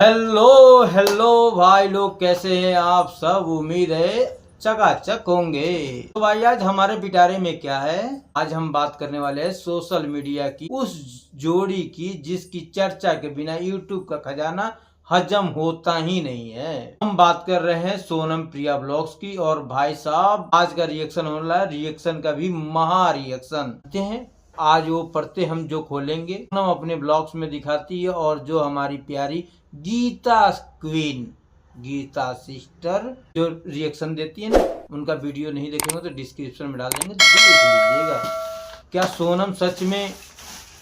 Hello hello भाई लोग, कैसे हैं आप सब। उम्मीद है चकाचक होंगे। तो भाई आज हमारे पिटारे में क्या है, आज हम बात करने वाले हैं सोशल मीडिया की उस जोड़ी की जिसकी चर्चा के बिना यूट्यूब का खजाना हजम होता ही नहीं है। हम बात कर रहे हैं सोनम प्रिया ब्लॉग्स की। और भाई साहब आज का रिएक्शन हो रहा है, रिएक्शन का भी महा रिएक्शन हैं। आज वो पर्दे हम जो खोलेंगे हम अपने ब्लॉग्स में दिखाती है, और जो हमारी प्यारी गीता क्वीन, गीता सिस्टर जो रिएक्शन देती है ना, उनका वीडियो नहीं देखेंगे तो डिस्क्रिप्शन में डाल देंगे, देख लीजिएगा। क्या सोनम सच में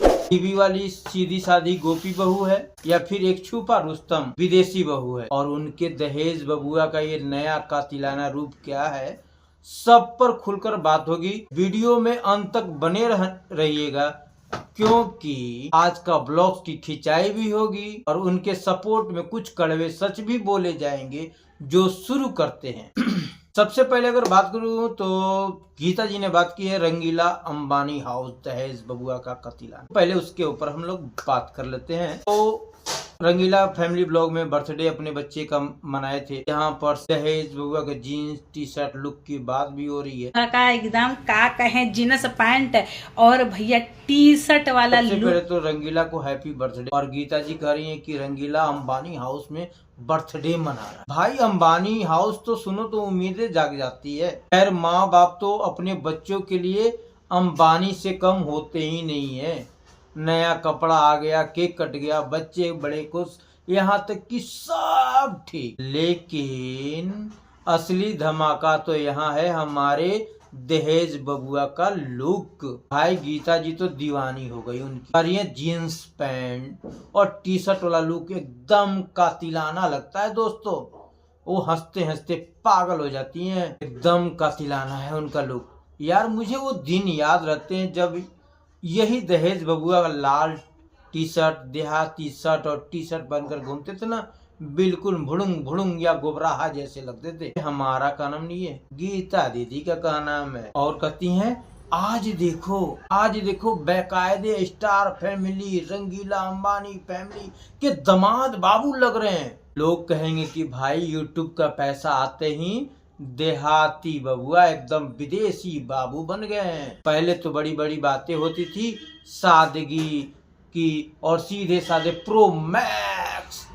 टीवी वाली सीधी सादी गोपी बहू है, या फिर एक छुपा रुस्तम विदेशी बहू है? और उनके दहेज बबुआ का ये नया कातिलाना रूप क्या है, सब पर खुलकर बात होगी। वीडियो में अंत तक बने रहिएगा, क्योंकि आज का ब्लॉग की खिंचाई भी होगी और उनके सपोर्ट में कुछ कड़वे सच भी बोले जाएंगे। जो शुरू करते हैं सबसे पहले अगर बात करूं तो गीता जी ने बात की है रंगीला अंबानी हाउस दहेज बबुआ का कतिलाना। पहले उसके ऊपर हम लोग बात कर लेते हैं। तो रंगीला फैमिली ब्लॉग में बर्थडे अपने बच्चे का मनाए थे, यहाँ पर दहेज बबुआ के जीन्स टी शर्ट लुक की बात भी हो रही है। का एकदम का कहें जीन्स पैंट और भैया टी शर्ट वाला सबसे लुक। पहले तो रंगीला को हैप्पी बर्थडे। और गीता जी कह रही है कि रंगीला अंबानी हाउस में बर्थडे मना रहा है। भाई अंबानी हाउस तो सुनो तो उम्मीदें जाग जाती है। खैर माँ बाप तो अपने बच्चों के लिए अंबानी से कम होते ही नहीं है। नया कपड़ा आ गया, केक कट गया, बच्चे बड़े खुश, यहाँ तक कि सब ठीक। लेकिन असली धमाका तो यहाँ है हमारे दहेज बबुआ का लुक। भाई गीता जी तो दीवानी हो गई उनकी। और ये जीन्स पैंट और टी शर्ट वाला लुक एकदम कातिलाना लगता है दोस्तों। वो हंसते हंसते पागल हो जाती हैं। एकदम कातिलाना है उनका लुक। यार मुझे वो दिन याद रहते हैं जब यही दहेज बबुआ का लाल टी शर्ट, देहाती शर्ट और टी शर्ट बनकर घूमते थे ना, बिल्कुल भुड़ुंग भुड़ुंग या गोबराहा जैसे लगते थे। हमारा का नाम नहीं है, गीता दीदी का कहा नाम है। और कहती हैं आज देखो बेकायदे स्टार फैमिली रंगीला अंबानी फैमिली के दामाद बाबू लग रहे हैं। लोग कहेंगे कि भाई यूट्यूब का पैसा आते ही देहाती बबुआ एकदम विदेशी बाबू बन गए हैं। पहले तो बड़ी बड़ी बातें होती थी सादगी की और सीधे साधे प्रो मैक्स।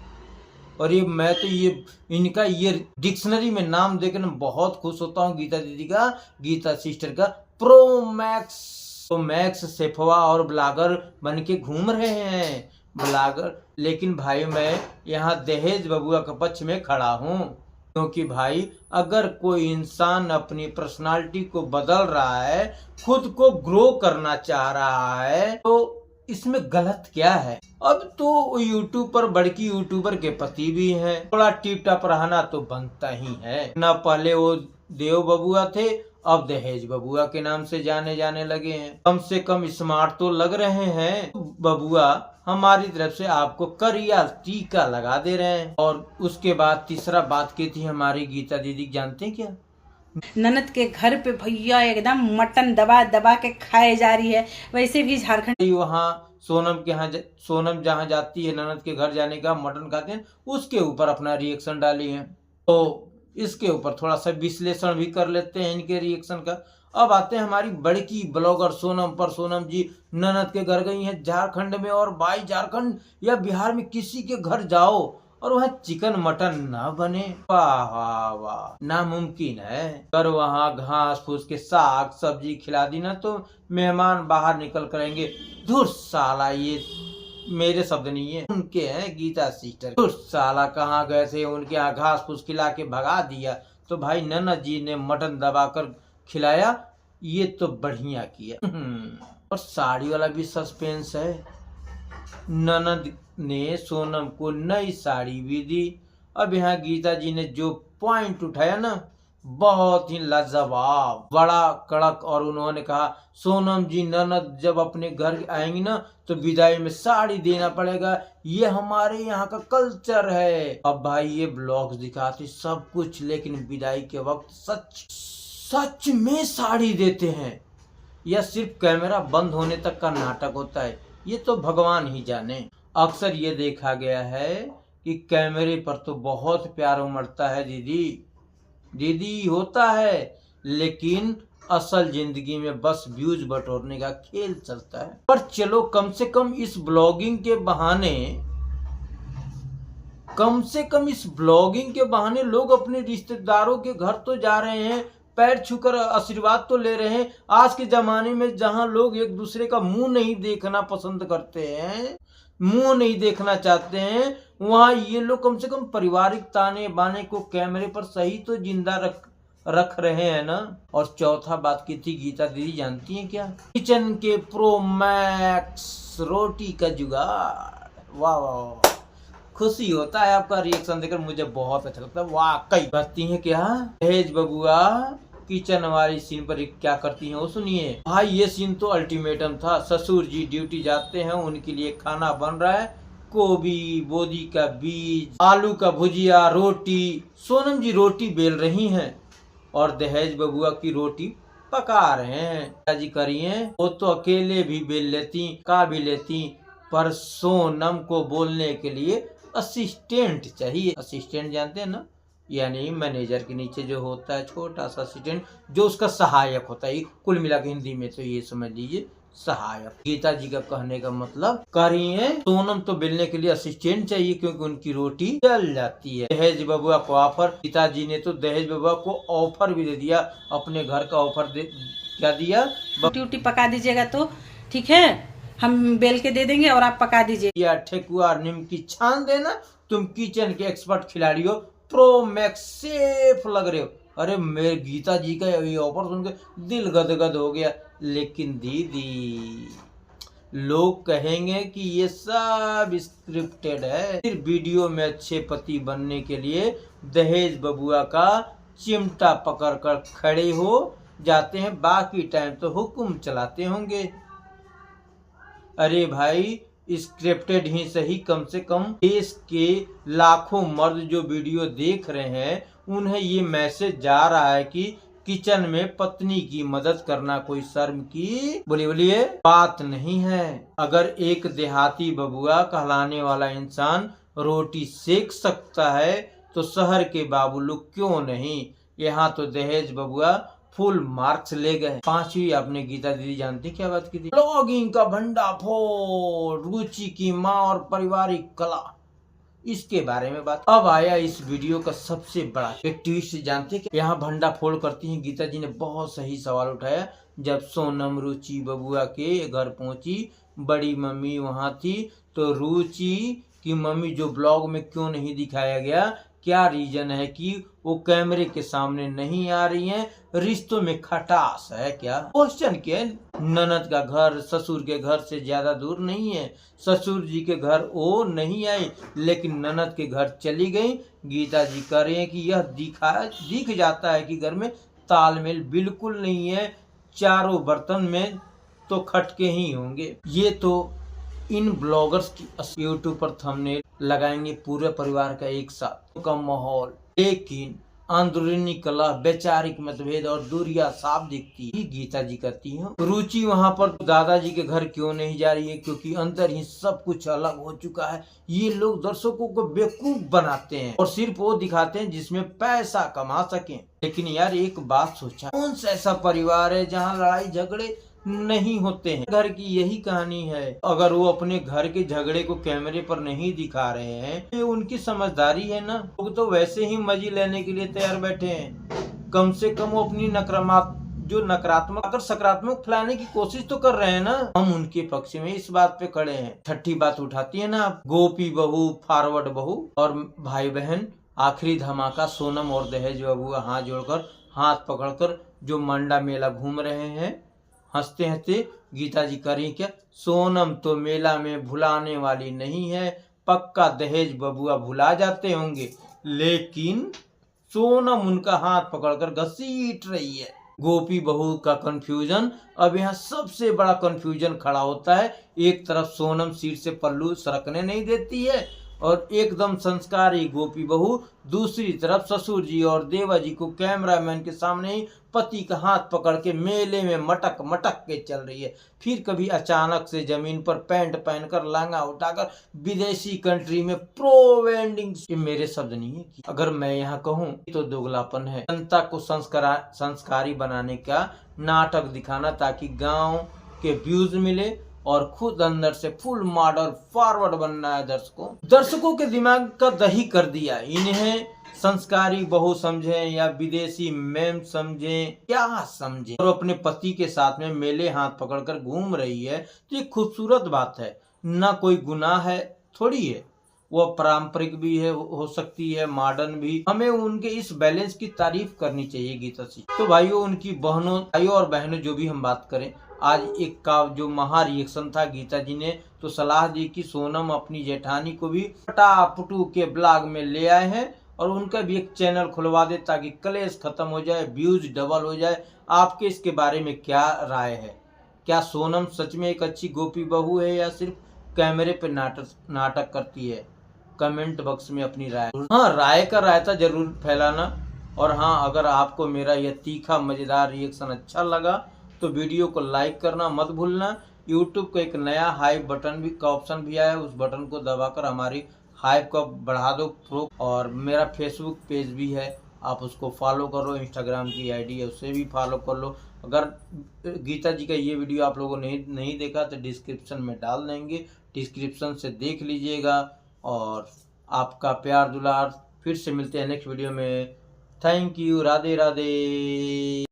और ये मैं तो ये इनका ये डिक्शनरी में नाम देखकर बहुत खुश होता हूँ गीता दीदी का, गीता सिस्टर का प्रो मैक्स। तो मैक्स सेफवा और ब्लॉगर बन के घूम रहे हैं ब्लॉगर। लेकिन भाई मैं यहाँ दहेज बबुआ के पक्ष में खड़ा हूँ, क्योंकि भाई अगर कोई इंसान अपनी पर्सनालिटी को बदल रहा है, खुद को ग्रो करना चाह रहा है, तो इसमें गलत क्या है। अब तो यूट्यूब पर बड़की यूट्यूबर के पति भी हैं, थोड़ा टिप टॉप रहना तो बनता ही है ना। पहले वो देव बबुआ थे, अब दहेज बबुआ के नाम से जाने जाने लगे हैं। कम से कम स्मार्ट तो लग रहे हैं बबुआ। हमारी तरफ से आपको करिया टीका लगा दे रहे हैं। और उसके बाद तीसरा बात की थी हमारी गीता दीदी, जानते हैं क्या? ननद के घर पे भैया एकदम मटन दबा दबा के खाए जा रही है। वैसे भी झारखंड वहाँ सोनम जहाँ जाती है ननद के घर जाने का मटन खाते हैं, उसके ऊपर अपना रिएक्शन डाली है। तो इसके ऊपर थोड़ा सा विश्लेषण भी कर लेते हैं इनके रिएक्शन का। अब आते हैं हमारी बड़की ब्लॉगर सोनम पर। सोनम जी ननद के घर गई हैं झारखंड में, और भाई झारखंड या बिहार में किसी के घर जाओ और वहाँ चिकन मटन ना बने, वाह वाह वाह, नामुमकिन है। अगर वहाँ घास फूस के साग सब्जी खिला दी ना, तो मेहमान बाहर निकल करेंगे धुर साला, ये मेरे शब्द नहीं है, उनके हैं गीता सिस्टर। धुर साला कहाँ गए थे, उनके यहाँ घास फूस खिला के भगा दिया। तो भाई ननद जी ने मटन दबाकर खिलाया, ये तो बढ़िया किया। और साड़ी वाला भी सस्पेंस है। ननद ने सोनम को नई साड़ी भी दी। अब यहाँ गीता जी ने जो पॉइंट उठाया ना, बहुत ही लाजवाब, बड़ा कड़क। और उन्होंने कहा सोनम जी ननद जब अपने घर आएंगी ना, तो विदाई में साड़ी देना पड़ेगा, ये हमारे यहाँ का कल्चर है। अब भाई ये ब्लॉग्स दिखाते सब कुछ, लेकिन विदाई के वक्त सच में साड़ी देते हैं, या सिर्फ कैमरा बंद होने तक का नाटक होता है, ये तो भगवान ही जाने। अक्सर ये देखा गया है कि कैमरे पर तो बहुत प्यार उमड़ता है दीदी, दीदी होता है, लेकिन असल जिंदगी में बस व्यूज बटोरने का खेल चलता है। पर चलो कम से कम इस ब्लॉगिंग के बहाने लोग अपने रिश्तेदारों के घर तो जा रहे हैं, पैर छूकर आशीर्वाद तो ले रहे हैं। आज के जमाने में जहां लोग एक दूसरे का मुंह नहीं देखना पसंद करते हैं, मुंह नहीं देखना चाहते हैं, वहां ये लोग कम से कम पारिवारिक ताने बाने को कैमरे पर सही तो जिंदा रख रहे हैं ना। और चौथा बात की थी गीता दीदी, जानती हैं क्या? किचन के प्रो मैक्स रोटी का जुगाड़। वाह वाह, खुशी होता है आपका रिएक्शन देखकर, मुझे बहुत अच्छा लगता है। वाकई करती हैं क्या दहेज बबुआ? किचन वाली सीन पर क्या करती हैं वो सुनिए। भाई ये सीन तो अल्टीमेटम था। ससुर जी ड्यूटी जाते हैं, उनके लिए खाना बन रहा है, गोभी, बोदी का बीज, आलू का भुजिया, रोटी। सोनम जी रोटी बेल रही हैं और दहेज बबुआ की रोटी पका रहे हैं। क्या जी करिए, वो तो अकेले भी बेल लेती, का भी लेती, पर सोनम को बोलने के लिए असिस्टेंट चाहिए। असिस्टेंट जानते हैं ना, यानी मैनेजर के नीचे जो होता है छोटा सा असिस्टेंट, जो उसका सहायक होता है। कुल मिला के हिंदी में तो ये समझ लीजिए सहायक। गीता जी का कहने का मतलब करिए, सोनम तो बेलने के लिए असिस्टेंट चाहिए क्योंकि उनकी रोटी जल जाती है। दहेज बबुआ को ऑफर, पिताजी ने तो दहेज बबुआ को ऑफर भी दे दिया, अपने घर का ऑफर क्या दिया? रोटी पका दीजिएगा तो ठीक है, हम बेल के दे देंगे और आप पका दीजिए। या ठेकुआ निमकी छान देना, तुम किचन के एक्सपर्ट खिलाड़ी हो, प्रो मैक्स सेफ लग रहे हो। अरे मेरे गीता जी का ये ऑफर सुनकर दिल गदगद हो गया। लेकिन दीदी लोग कहेंगे कि ये सब स्क्रिप्टेड है। फिर वीडियो में अच्छे पति बनने के लिए दहेज बबुआ का चिमटा पकड़कर खड़े हो जाते हैं, बाकी टाइम तो हुक्म चलाते होंगे। अरे भाई स्क्रिप्टेड ही सही, कम से कम देश के लाखों मर्द जो वीडियो देख रहे हैं उन्हें ये मैसेज जा रहा है कि किचन में पत्नी की मदद करना कोई शर्म की बोलिए बात नहीं है। अगर एक देहाती बबुआ कहलाने वाला इंसान रोटी सेक सकता है तो शहर के बाबू लोग क्यों नहीं? यहाँ तो दहेज बबुआ फुल मार्क्स ले गए। पांचवी आपने गीता दीदी जानती क्या बात की थी? ब्लॉगिंग का भंडाफोड़, रुचि की माँ और पारिवारिक कला, इसके बारे में बात। अब आया इस वीडियो का सबसे बड़ा ट्विस्ट, जानते क्या यहाँ भंडाफोड़ करती हैं गीता जी ने? बहुत सही सवाल उठाया। जब सोनम रुचि बबुआ के घर पहुंची, बड़ी मम्मी वहां थी, तो रुचि की मम्मी जो ब्लॉग में क्यों नहीं दिखाया गया, क्या रीजन है कि वो कैमरे के सामने नहीं आ रही हैं? रिश्तों में खटास है क्या? क्वेश्चन के ननद का घर ससुर के घर से ज्यादा दूर नहीं है। ससुर जी के घर वो नहीं आई, लेकिन ननद के घर चली गई। गीता जी कह रहे हैं कि यह दिख जाता है कि घर में तालमेल बिल्कुल नहीं है, चारों बर्तन में तो खटके ही होंगे। ये तो इन ब्लॉगर्स की यूट्यूब पर थंबनेल लगाएंगे पूरे परिवार का एक साथ का माहौल, लेकिन अंदरूनी कला, वैचारिक मतभेद और दूरियां साफ दिखती है। गीता जी कहती हैं रुचि वहां पर दादाजी के घर क्यों नहीं जा रही है, क्योंकि अंदर ही सब कुछ अलग हो चुका है। ये लोग दर्शकों को बेवकूफ बनाते हैं और सिर्फ वो दिखाते हैं जिसमें पैसा कमा सकें। लेकिन यार एक बात सोचा, कौन सा ऐसा परिवार है जहाँ लड़ाई झगड़े नहीं होते हैं? घर की यही कहानी है। अगर वो अपने घर के झगड़े को कैमरे पर नहीं दिखा रहे हैं, ये उनकी समझदारी है ना। लोग तो वैसे ही मजे लेने के लिए तैयार बैठे हैं। कम से कम वो अपनी नकारात्मक अगर सकारात्मक फैलाने की कोशिश तो कर रहे हैं ना। हम उनके पक्ष में इस बात पे खड़े हैं। छठी बात उठाती है ना, गोपी बहू, फॉरवर्ड बहू और भाई बहन। आखिरी धमाका, सोनम और दहेज बबुआ हाथ जोड़कर, हाथ पकड़कर जो मंडा मेला घूम रहे हैं, हंसते हंसते। गीता जी करें क्या? सोनम तो मेला में भुलाने वाली नहीं है, पक्का दहेज बबुआ भुला जाते होंगे, लेकिन सोनम उनका हाथ पकड़कर घसीट रही है। गोपी बहू का कंफ्यूजन। अब यहाँ सबसे बड़ा कंफ्यूजन खड़ा होता है। एक तरफ सोनम सीट से पल्लू सरकने नहीं देती है और एकदम संस्कारी गोपी बहू दूसरी तरफ ससुर जी और देवा जी को कैमरामैन के सामने ही पति का हाथ पकड़ के मेले में मटक मटक के चल रही है। फिर कभी अचानक से जमीन पर पैंट पहनकर लांगा उठाकर विदेशी कंट्री में प्रो वेंडिंग, ये मेरे शब्द नहीं है, अगर मैं यहाँ कहूँ तो दोगलापन है। जनता को संस्कारी बनाने का नाटक दिखाना ताकि गांव के व्यूज मिले और खुद अंदर से फुल मॉडल फॉरवर्ड बनना है। दर्शकों के दिमाग का दही कर दिया। इन्हें संस्कारी बहू समझें या विदेशी मेम समझें, क्या समझें, और अपने पति के साथ में मेले हाथ पकड़कर घूम रही है तो ये खूबसूरत बात है, ना कोई गुनाह है थोड़ी है। वो पारंपरिक भी है, हो सकती है मॉडर्न भी। हमें उनके इस बैलेंस की तारीफ करनी चाहिए गीता जी। तो भाइयों, उनकी भाइयों और बहनों, जो भी हम बात करें, आज एक का जो महा रिएक्शन था, गीता जी ने तो सलाह दी कि सोनम अपनी जेठानी को भी पटापटू के ब्लॉग में ले आए हैं और उनका भी एक चैनल खुलवा दे ताकि कलेश खत्म हो जाए, व्यूज डबल हो जाए। आपके इसके बारे में क्या राय है? क्या सोनम सच में एक अच्छी गोपी बहू है या सिर्फ कैमरे पे नाटक करती है? कमेंट बॉक्स में अपनी राय, राय का रायता जरूर फैलाना। और अगर आपको मेरा यह तीखा मजेदार रिएक्शन अच्छा लगा तो वीडियो को लाइक करना मत भूलना। यूट्यूब का एक नया हाइप बटन का ऑप्शन भी आया है, उस बटन को दबाकर हमारी हाइप को बढ़ा दो। और मेरा फेसबुक पेज भी है, आप उसको फॉलो करो। इंस्टाग्राम की आईडी है, उसे भी फॉलो कर लो। अगर गीता जी का ये वीडियो आप लोगों ने नहीं देखा तो डिस्क्रिप्शन में डाल देंगे, डिस्क्रिप्शन से देख लीजिएगा। और आपका प्यार दुलार, फिर से मिलते हैं नेक्स्ट वीडियो में। Thank you, Radhe Radhe.